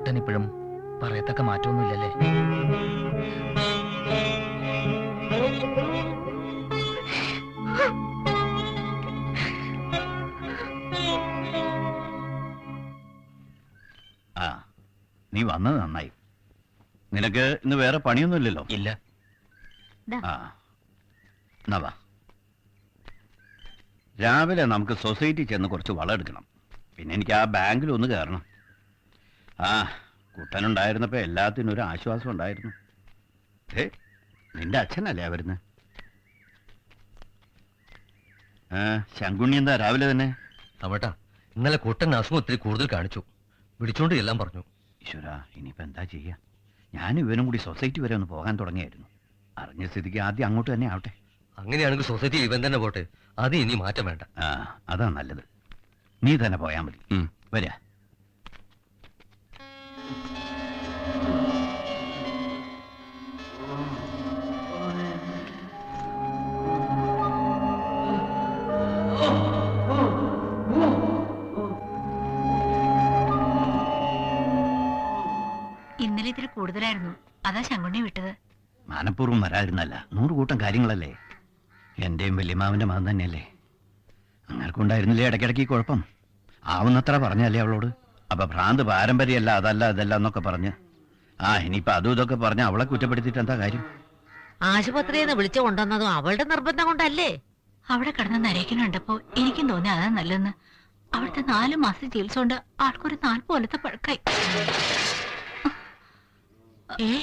കുട്ടനിപ്പോഴും പറയത്തക്ക മാറ്റമൊന്നുമില്ലല്ലേ? ആ, നീ വന്നത് നന്നായി. നിനക്ക് ഇന്ന് വേറെ പണിയൊന്നുമില്ലല്ലോ? ഇല്ല. ആ, എന്നാ വാ. രാവിലെ നമുക്ക് സൊസൈറ്റി ചെന്ന് കുറച്ച് വളം എടുക്കണം. പിന്നെ എനിക്ക് ആ ബാങ്കിൽ ഒന്ന് കയറണം. ആ, കുട്ടനുണ്ടായിരുന്നപ്പോൾ എല്ലാത്തിനും ഒരു ആശ്വാസം ഉണ്ടായിരുന്നു. നിന്റെ അച്ഛനല്ലേ വരുന്നത്? ശങ്കുണ്ണി എന്താ രാവിലെ തന്നെ? അവട്ടാ, ഇന്നലെ കുട്ടൻ അസുഖം ഒത്തിരി കൂടുതൽ കാണിച്ചു. വിളിച്ചോണ്ട് എല്ലാം പറഞ്ഞു. ഈശ്വര, ഇനിയിപ്പോ എന്താ ചെയ്യാ? ഞാനും ഇവനും കൂടി സൊസൈറ്റി വരെ ഒന്ന് പോകാൻ തുടങ്ങിയായിരുന്നു. അറിഞ്ഞ സ്ഥിതിക്ക് ആദ്യം അങ്ങോട്ട് തന്നെ ആവട്ടെ. അങ്ങനെയാണെങ്കിൽ സൊസൈറ്റിയിൽ ഇവൻ തന്നെ പോട്ടെ. അത് ഇനി മാറ്റം വേണ്ട. ആ, അതാ നല്ലത്. നീ തന്നെ പോയാൽ മതി. വരാ. ഇന്നലെ ഇതിൽ കൂടുതലായിരുന്നു, അതാ ശങ്കുണ്ണി വിട്ടത്. മനഃപൂർവ്വം വരാതിരുന്നല്ല, 100 കൂട്ടം കാര്യങ്ങളല്ലേ. എന്റെയും വല്യമാവിന്റെ മകൻ തന്നെയല്ലേ. അങ്ങനെക്കുണ്ടായിരുന്നില്ലേ ഇടയ്ക്കിടയ്ക്ക് കുഴപ്പം? ആവുന്നത്ര പറഞ്ഞല്ലേ അവളോട്. അപ്പൊ ഭ്രാന്ത് പാരമ്പര്യമല്ല, അതല്ല ഇതല്ല എന്നൊക്കെ പറഞ്ഞ്. ആ, ഇനിയിപ്പൊ അതും ഇതൊക്കെ പറഞ്ഞ് അവളെ കുറ്റപ്പെടുത്തിയിട്ട് എന്താ കാര്യം? ആശുപത്രിയിൽ നിന്ന് വിളിച്ചു കൊണ്ടുവന്നതും അവളുടെ നിർബന്ധം കൊണ്ടല്ലേ? അവിടെ കിടന്ന് നരയ്ക്കുന്നുണ്ടപ്പോ എനിക്കും തോന്നി അതാ നല്ലതെന്ന്. അവിടുത്തെ 4 മാസം ചികിത്സ കൊണ്ട് ആൾക്കൊരു 4 പോലത്തെ പഴക്കായി.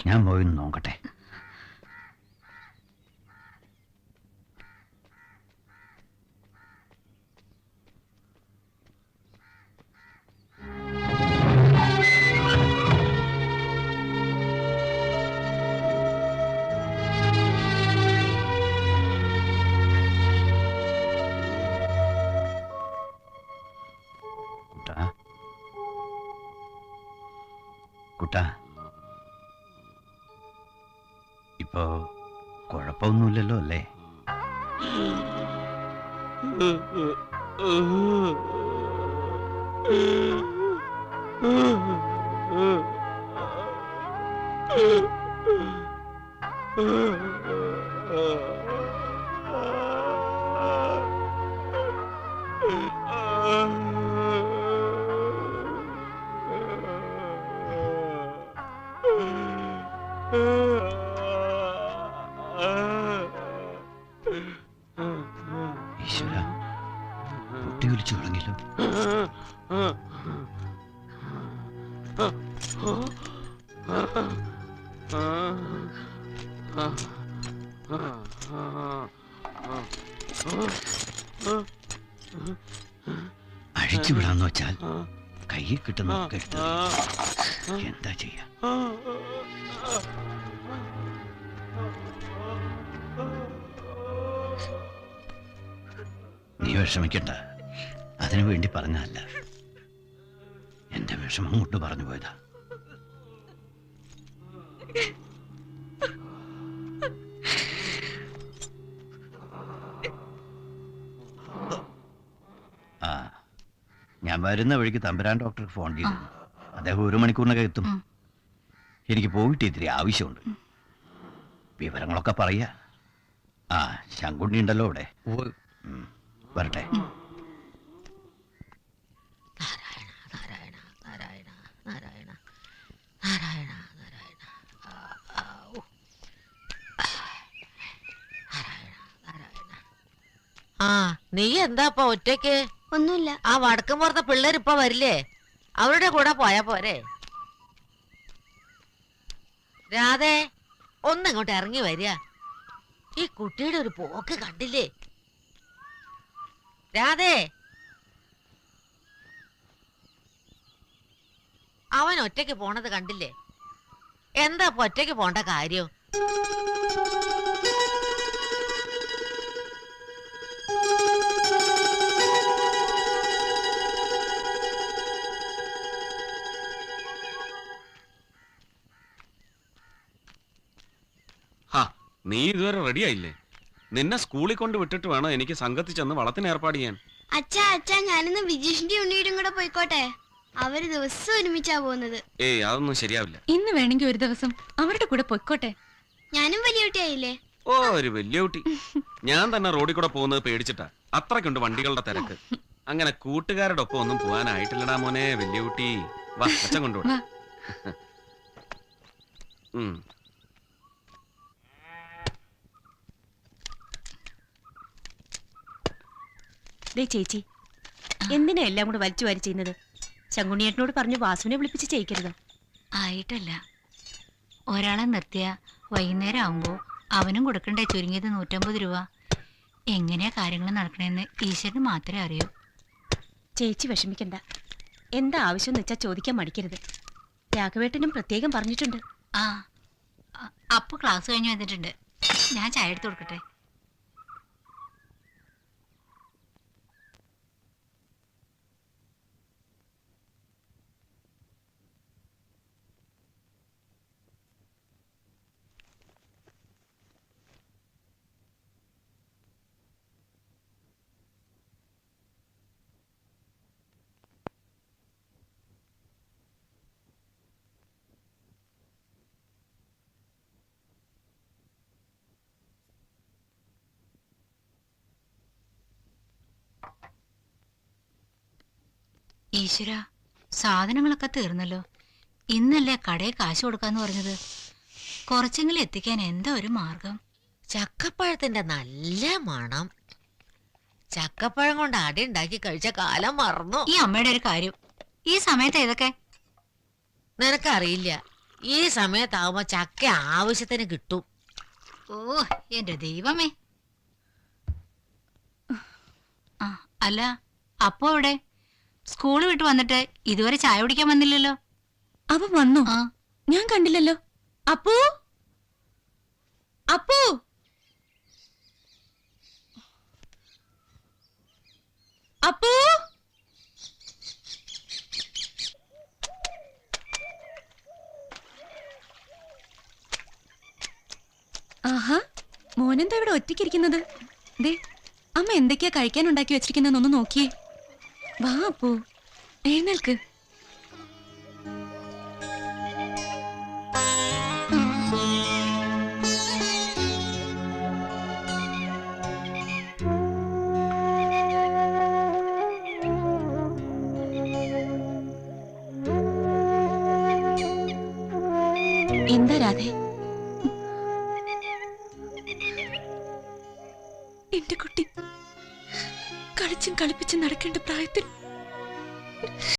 ഞാൻ പോയി നോക്കട്ടെ. കുട്ടാ, ഇപ്പോ കുഴപ്പമൊന്നുമില്ലല്ലോ അല്ലേ? ഈശ്വര, കുട്ടി വിളിച്ചു തുടങ്ങിയല്ലോ. അഴിച്ചുവിടാന്ന് വെച്ചാൽ കയ്യിൽ കിട്ടുന്ന എന്താ ചെയ്യാ? നീ വിഷമിക്കണ്ട, അതിനു വേണ്ടി പറഞ്ഞല്ല. എന്റെ വിഷമം കൊണ്ട് പറഞ്ഞു പോയതാ. ആ, ഞാൻ വരുന്ന വഴിക്ക് തമ്പുരാൻ ഡോക്ടർക്ക് ഫോൺ ചെയ്തു. അദ്ദേഹം 1 മണിക്കൂറിനൊക്കെ എത്തും. എനിക്ക് പോയിട്ട് ഇത്തിരി ആവശ്യമുണ്ട്. വിവരങ്ങളൊക്കെ പറയാ. ആ, ശങ്കുണ്ണി ഉണ്ടല്ലോ ഇവിടെ. വരട്ടെ. ആ, നീ എന്താ ഇപ്പൊ ഒറ്റയ്ക്ക്? ഒന്നുമില്ല. ആ വടക്കും പുറത്തെ പിള്ളേർ ഇപ്പൊ വരില്ലേ? അവരുടെ കൂടെ പോയാ പോരെ? രാധേ, ഒന്നിങ്ങോട്ട് ഇറങ്ങി വരിക. ഈ കുട്ടിയുടെ ഒരു പോക്ക് കണ്ടില്ലേ? രാധേ, അവൻ ഒറ്റയ്ക്ക് പോണത് കണ്ടില്ലേ? എന്താ ഇപ്പൊ ഒറ്റയ്ക്ക് പോണ്ട കാര്യം? നീ ഇതുവരെ റെഡി ആയില്ലേ? നിന്നെ സ്കൂളിൽ കൊണ്ട് വിട്ടിട്ട് വേണം എനിക്ക് സംഘത്തിൽ ചെന്ന് വളത്തിന് ഏർപ്പാട് ചെയ്യാൻ. അച്ഛാ, ഞാനിന്ന് വിജീഷിന്റെ ഉണ്ണിയുടെ കൂടെ പോയിക്കോട്ടെ? അവര് ദിവസം ഒരുമിച്ചാ പോകുന്നത്. ഏയ് അതൊന്നും ശരിയാവില്ല. ഇന്ന് വേണമെങ്കിൽ ഒരു ദിവസം അവരുടെ കൂടെ പൊയ്ക്കോട്ടെ. ഞാനും വലിയ കുട്ടിയായില്ലേ? ഓ ഒരു വലിയ കുട്ടി. ഞാൻ തന്നെ റോഡിൽ കൂടെ പോകുന്നത് പേടിച്ചിട്ടാ. അത്രയ്ക്കുണ്ട് വണ്ടികളുടെ തിരക്ക്. അങ്ങനെ കൂട്ടുകാരുടെ ഒപ്പം ഒന്നും പോകാനായിട്ടില്ലടാ മോനെ വലിയ കുട്ടി. വാ അച്ഛൻ കൊണ്ടുപോടാ. ചേച്ചി എന്തിനാ എല്ലാം കൂടെ വലിച്ചു വാരി ചെയ്യുന്നത്? ശങ്കുണ്ണിയേട്ടനോട് പറഞ്ഞു വാസുവിനെ വിളിപ്പിച്ച് ചെയ്യിക്കരുത്. ആയിട്ടല്ല, ഒരാളെ നിർത്തിയ വൈകുന്നേരം ആവുമ്പോ അവനും കൊടുക്കണ്ടേ ചുരുങ്ങിയത് 150 രൂപ. എങ്ങനെയാ കാര്യങ്ങൾ നടക്കണേന്ന് ഈശ്വരന് മാത്രമേ അറിയൂ. ചേച്ചി വിഷമിക്കണ്ട. എന്താ ആവശ്യം എന്ന് വെച്ചാൽ ചോദിക്കാൻ മടിക്കരുത്. രാഘവേട്ടനും പ്രത്യേകം പറഞ്ഞിട്ടുണ്ട്. ആ അപ്പു ക്ലാസ് കഴിഞ്ഞ് വന്നിട്ടുണ്ട്. ഞാൻ ചായ എടുത്ത് കൊടുക്കട്ടെ? ഈശ്വര, സാധനങ്ങളൊക്കെ തീർന്നല്ലോ. ഇന്നല്ലേ കടയിൽ കാശ് കൊടുക്കാന്ന് പറഞ്ഞത്. കുറച്ചെങ്കിലും എത്തിക്കാൻ എന്താ ഒരു മാർഗം? ചക്കപ്പഴത്തിന്റെ നല്ല മണം. ചക്കപ്പഴം കൊണ്ട് അടി ഉണ്ടാക്കി കഴിച്ച കാലം മറന്നു. ഈ അമ്മയുടെ ഒരു കാര്യം, ഈ സമയത്ത് ഏതൊക്കെ? നിനക്കറിയില്ല, ഈ സമയത്താവുമ്പോ ചക്ക ആവശ്യത്തിന് കിട്ടും. ഓ എന്റെ ദൈവമേ. ആ അല്ല, അപ്പോ അവിടെ സ്കൂൾ വിട്ട് വന്നിട്ട് ഇതുവരെ ചായ കുടിക്കാൻ വന്നില്ലല്ലോ. അവൻ വന്നു? ആ ഞാൻ കണ്ടില്ലല്ലോ. അപ്പു അപ്പു അപ്പു ആഹാ, മോനെന്താ ഇവിടെ ഒറ്റയ്ക്കിരിക്കുന്നത്? ദേ അമ്മ എന്തൊക്കെയാ കഴിക്കാൻ ഉണ്ടാക്കി വെച്ചിരിക്കുന്നതെന്നൊന്ന് നോക്കിയേ. വാ അപ്പു, എഴുന്നേൽക്ക്. എന്താ രാധേ? എന്റെ കുട്ടി കളിച്ചും കളിപ്പിച്ചും നടക്കേണ്ട പ്രായത്തിൽ